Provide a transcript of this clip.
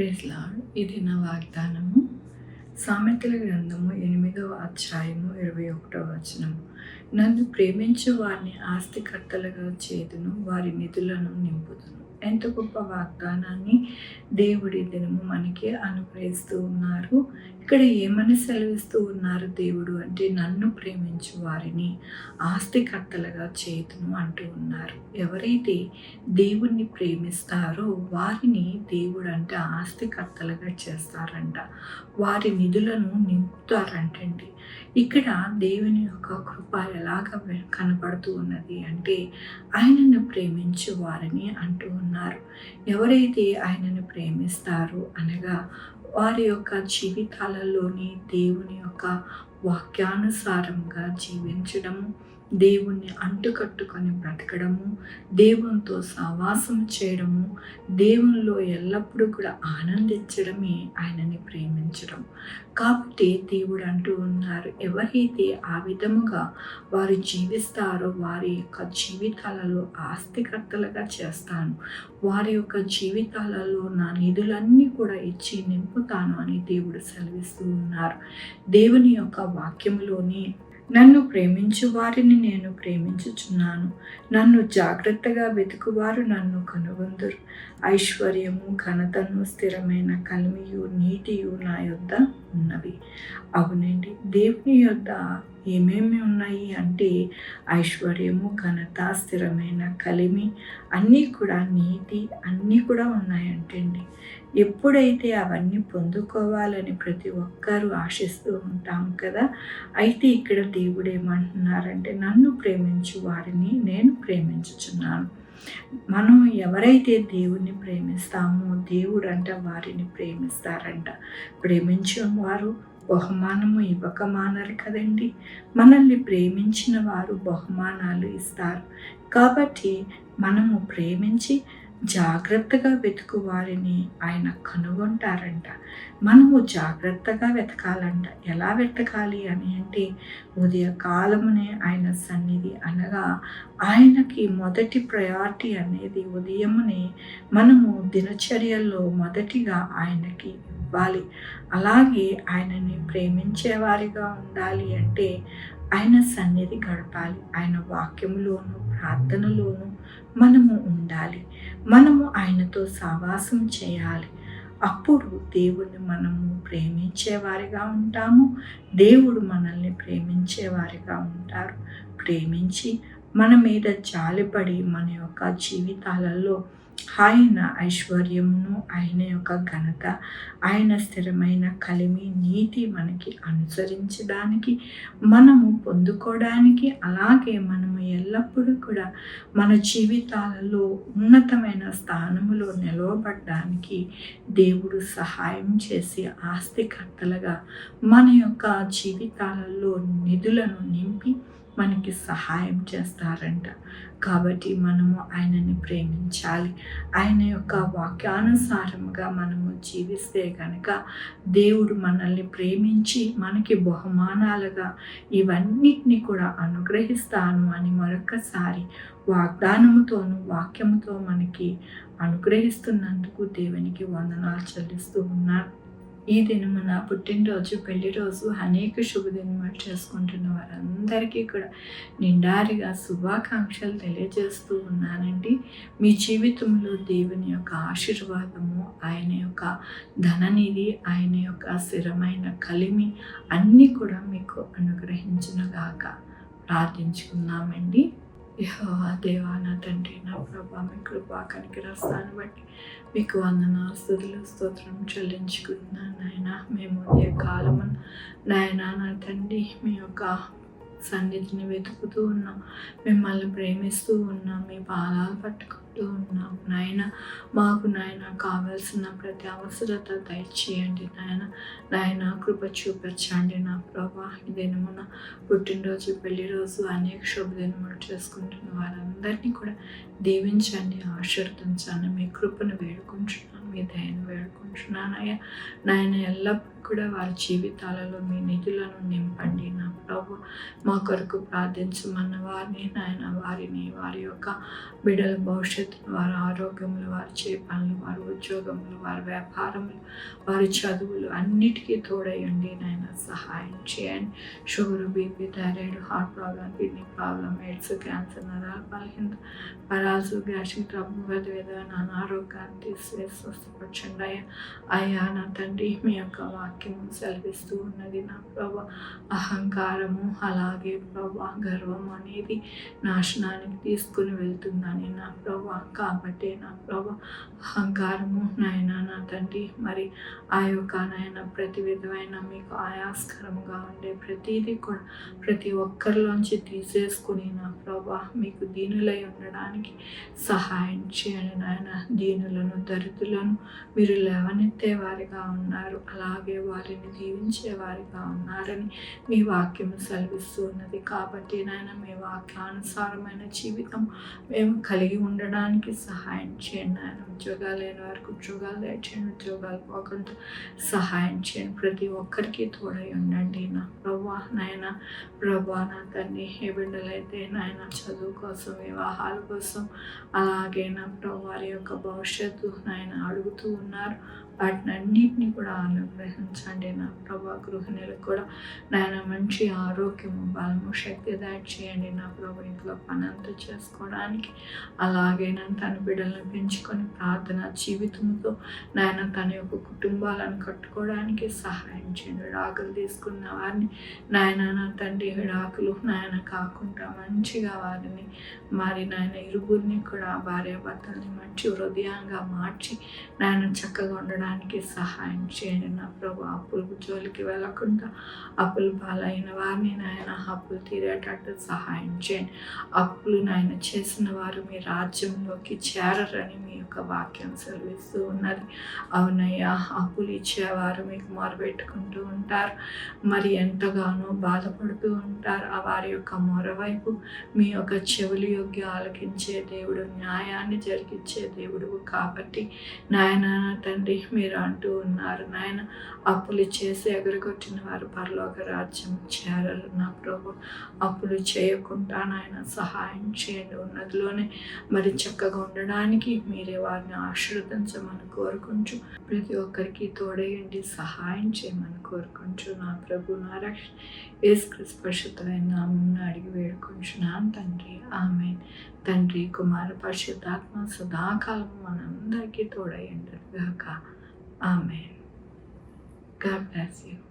Praise lord. ఇది నా వాగ్దానము. సామెతల గ్రంథము 8వ అధ్యాయము 21వ వచనము. నన్ను ప్రేమించు వారిని ఆస్తికర్తలుగా చేదును, వారి నిధులను నింపుదును. ఎంత గొప్ప వాగ్దానాన్ని దేవుడి దినము మనకి అనుగ్రహిస్తూ ఉన్నారు. ఇక్కడ ఏమని సెలవిస్తూ ఉన్నారు దేవుడు అంటే, నన్ను ప్రేమించు వారిని ఆస్తికర్తలుగా చేతును అంటూ ఉన్నారు. ఎవరైతే దేవుణ్ణి ప్రేమిస్తారో వారిని దేవుడు అంటే ఆస్తికర్తలుగా చేస్తారంట, వారి నిధులను నింపుతారంటండి. ఇక్కడ దేవుని యొక్క కృప ఎలాగ కనపడుతూ ఉన్నది అంటే, ఆయనను ప్రేమించు వారిని అంటూ ఉన్నారు. ఎవరైతే ఆయనను ప్రేమిస్తారో అనగా వారి యొక్క జీవితాలలోని దేవుని యొక్క వాక్యానుసారంగా జీవించడము, దేవుణ్ణి అంటుకట్టుకొని బ్రతకడము, దేవునితో సహవాసం చేయడము, దేవునిలో ఎల్లప్పుడూ కూడా ఆనందించడమే ఆయనని ప్రేమించడం. కాబట్టి దేవుడు అంటూ ఉన్నారు, ఎవరైతే ఆ విధముగా వారు జీవిస్తారో వారి యొక్క జీవితాలలో ఆస్తికర్తలుగా చేస్తాను, వారి యొక్క జీవితాలలో నా నిధులన్నీ కూడా ఇచ్చి నింపుతాను అని దేవుడు సెలవిస్తూ ఉన్నారు. దేవుని యొక్క వాక్యములోని, నన్ను ప్రేమించు వారిని నేను ప్రేమించుచున్నాను, నన్ను జాగ్రత్తగా వెతుకువారు నన్ను కనుగొందురు. ఐశ్వర్యము, ఘనతను, స్థిరమైన కలిమియు, నీతియు నా యొద్ద ఉన్నవి. అవునండి, దేవుని యొద్ద ఏమేమి ఉన్నాయి అంటే ఐశ్వర్యము, ఘనత, స్థిరమైన కలిమి, అన్నీ కూడా నీతి అన్నీ కూడా ఉన్నాయంటండి. ఎప్పుడైతే అవన్నీ పొందుకోవాలని ప్రతి ఒక్కరూ ఆశిస్తూ ఉంటాం కదా. అయితే ఇక్కడ దేవుడు ఏమంటున్నారంటే, నన్ను ప్రేమించు వారిని నేను ప్రేమించుచున్నాను. మనం ఎవరైతే దేవుణ్ణి ప్రేమిస్తామో దేవుడు అంట వారిని ప్రేమిస్తారంట. ప్రేమించిన వారు బహుమానము ఇవ్వక మానరు కదండి. మనల్ని ప్రేమించిన వారు బహుమానాలు ఇస్తారు. కాబట్టి మనము ప్రేమించి జాగ్రత్తగా వెతుకు వారిని ఆయన కనుగొంటారంట. మనము జాగ్రత్తగా వెతకాలంట. ఎలా వెతకాలి అని అంటే, ఉదయకాలమునే ఆయన సన్నిధి అనగా ఆయనకి మొదటి ప్రయారిటీ అనేది ఉదయమునే మనము దినచర్యల్లో మొదటిగా ఆయనకి ఇవ్వాలి. అలాగే ఆయనని ప్రేమించేవారిగా ఉండాలి అంటే ఆయన సన్నిధి గడపాలి. ఆయన వాక్యములోను ప్రార్థనలోను మనము ఉండాలి. మనము ఆయనతో సహవాసం చేయాలి. అప్పుడు దేవుణ్ణి మనము ప్రేమించేవారిగా ఉంటాము, దేవుడు మనల్ని ప్రేమించేవారిగా ఉంటారు. ప్రేమించి మన మీద జాలిపడి మన యొక్క జీవితాలలో ఆయన ఐశ్వర్యమును, ఆయన యొక్క ఘనత, ఆయన స్థిరమైన కలిమి, నీతి మనకి అనుసరించడానికి, మనము పొందుకోవడానికి, అలాగే మనము ఎల్లప్పుడూ కూడా మన జీవితాలలో ఉన్నతమైన స్థానములో నిలవబడడానికి దేవుడు సహాయం చేసి ఆస్తికర్తలుగా మన యొక్క జీవితాలలో నిధులను నింపి మనకి సహాయం చేస్తారంట. కాబట్టి మనము ఆయనని ప్రేమించాలి. ఆయన యొక్క వాక్యానుసారముగా మనము జీవిస్తే కనుక దేవుడు మనల్ని ప్రేమించి మనకి బహుమానాలుగా ఇవన్నిటినీ కూడా అనుగ్రహిస్తాను అని మరొకసారి వాగ్దానముతోను వాక్యముతో మనకి అనుగ్రహిస్తున్నందుకు దేవునికి వందనాలు చెల్లిస్తూ ఉన్నాను. ఈ దినము నా పుట్టినరోజు, పెళ్లి రోజు, అనేక శుభదినములు చేసుకుంటున్న వారందరికీ కూడా నిండారిగా శుభాకాంక్షలు తెలియజేస్తూ ఉన్నానండి. మీ జీవితంలో దేవుని యొక్క ఆశీర్వాదము, ఆయన యొక్క ధననిధి, ఆయన యొక్క స్థిరమైన కలిమి అన్నీ కూడా మీకు అనుగ్రహించునుగాక. ప్రార్థించుకుందామండి. యెహోవా దేవా, నా తండ్రి, నా ప్రభా, మీ కృపా కనికరస్తాను బట్టి మీకు వందనాలు, స్తుతులు, స్తోత్రం చెల్లించుకుంటున్నాను నాయన. మేము ఉదయకాలమున నాయన నా తండ్రి మీ యొక్క సన్నిధిని వెతుకుతూ ఉన్నాం, మిమ్మల్ని ప్రేమిస్తూ ఉన్నాం, మీ పాదాలు పట్టుకుంటూ ఉన్నాం నాయన. మాకు నాయన కావాల్సిన ప్రతి అవసరత దయచేయండి నాయన. నాయన కృప చూపించండి నా ప్రభా. ఈ దినమున పుట్టినరోజు, పెళ్లి రోజు, అనేక శుభదినములు చేసుకుంటున్న వారందరినీ కూడా దీవించండి, ఆశీర్వదించండి. మీ కృపను వేడుకుంటున్నాను మీ దయను వేడుకుంటున్నానయ్యా. నాయన ఎల్లప్పుడూ కూడా వారి జీవితాలలో మీ నిధులను నింపండి నా ప్రభు. మా కొరకు ప్రార్థించమన్న వారిని నాయన, వారి యొక్క బిడ్డల భవిష్యత్తును, వారి ఆరోగ్యములు, వారి పనులు, వారి ఉద్యోగములు, వారి వ్యాపారములు, వారి చదువులు అన్నిటికీ తోడయండి నాయన. సహాయం చేయండి. Sugar, BP, thyroid, heart problem, kidney problem, AIDS, cancer, నరాల బలహీనత, పరాల్సు, గ్యాస్ట్రిక్ ట్రబుల్, వేదన, అనారోగ్యాన్ని తీసివేసి స్వస్థపరచండి అయ్యా. అయ్యా నా తండ్రి, మీ యొక్క వాక్యము సెలవిస్తూ ఉన్నది నా ప్రభా, అహంకారము అలాగే ప్రభా గర్వం అనేది నాశనానికి తీసుకుని వెళ్తుందని నా ప్రభా. కాబట్టి నా ప్రభా అహంకారము నాయన నా తండ్రి, మరి ఆ యొక్క నాయన ప్రతి విధమైన మీకు ఆయాస్కరముగా ఉండే ప్రతిదీ కూడా ప్రతి ఒక్కరిలోంచి తీసేసుకుని నా ప్రభా మీకు దీనులై ఉండడానికి సహాయం చేయండి నాయన. దీనులను, దరిద్రులను మీరు లేవనెత్తే వారిగా ఉన్నారు, అలాగే వారిని దీవించే వారిగా ఉన్నారని మీ వాక్యం సెలవిస్తూ ఉన్నది. కాబట్టి నాయన మీ వాక్యానుసారమైన జీవితం మేము కలిగి ఉండడానికి సహాయం చేయండి నాయన. ఉద్యోగాలు లేని వారికి ఉద్యోగాలు దయచేయండి, ఉద్యోగాలు పోకుండా సహాయం చేయండి. ప్రతి ఒక్కరికి తోడై ఉండండి నా ప్రభా. నాయన ప్రభా నా తండ్రి, ఏ బిడ్డలైతే నాయన చదువు కోసం, వివాహాల కోసం, అలాగే నా ప్రభు వారి యొక్క భవిష్యత్తు నాయన అడుగుతూ ఉన్నారు, వాటిని అన్నింటినీ కూడా అనుగ్రహించండి నా ప్రభా. గృహిణులకు కూడా నాయన మంచి ఆరోగ్యము, బలము, శక్తి దయచేయండి నా ప్రభు. ఇంట్లో పని అంతా చేసుకోవడానికి, అలాగే నన్ను తన బిడ్డలను పెంచుకొని ప్రార్థన జీవితంతో నాయన తన యొక్క కుటుంబాలను కట్టుకోవడానికి సహాయం చేయండి. విడాకులు తీసుకున్న వారిని నాయన నా తండ్రి, విడాకులు నాయన కాకుండా మంచిగా వారిని మరి నాయన ఇరువురిని కూడా భార్యాభర్తల్ని మంచి హృదయంగా మార్చి నాయన చక్కగా ఉండడానికి సహాయం చేయండి నా ప్రభు. అప్పులకు జోలికి వెళ్ళకుండా అప్పులు పాలైన వారిని నాయన అప్పులు తీరేటట్టు సహాయం చేయండి. అప్పులు నాయన చేసిన వారు మీ రాజ్యంలోకి చేరరని మీ యొక్క వాక్యం సెలవిస్తూ ఉన్నది. అవునయ్యా, అప్పులు ఇచ్చేవారు మీకు మొరబెట్టుకుంటూ ఉంటారు, మరి ఎంతగానో బాధపడుతూ ఉంటారు. ఆ వారి యొక్క మొరవైపు మీ యొక్క చెవులు యోగ్య ఆలకించే దేవుడు, న్యాయాన్ని జరిగించే దేవుడు. కాబట్టి నాయన తండ్రి, మీరు అంటూ ఉన్నారు నాయన, అప్పులు చేసి ఎగరగొట్టిన వారు పరలోక రాజ్యం చేరరు నా ప్రభు. అప్పులు చేయకుండా నాయన సహాయం చేయండి. ఉన్నదిలోనే మరి చక్కగా ఉండడానికి మీరే వారిని ఆశీర్వదించమని కోరుకుంటూ, ప్రతి ఒక్కరికి తోడయండి, సహాయం చేయమని కోరుకుంటూ నా ప్రభు, నా రక్షణ యేసుక్రీస్తు పరిశుద్ధమైన నామమున అడిగి వేడుకుంటున్నాను తండ్రి. ఆమేన్. తండ్రి, కుమార, పరిశుద్ధాత్మ సదాకాలం మనందరికీ తోడయండి గాక. ఆమేన్. God bless you.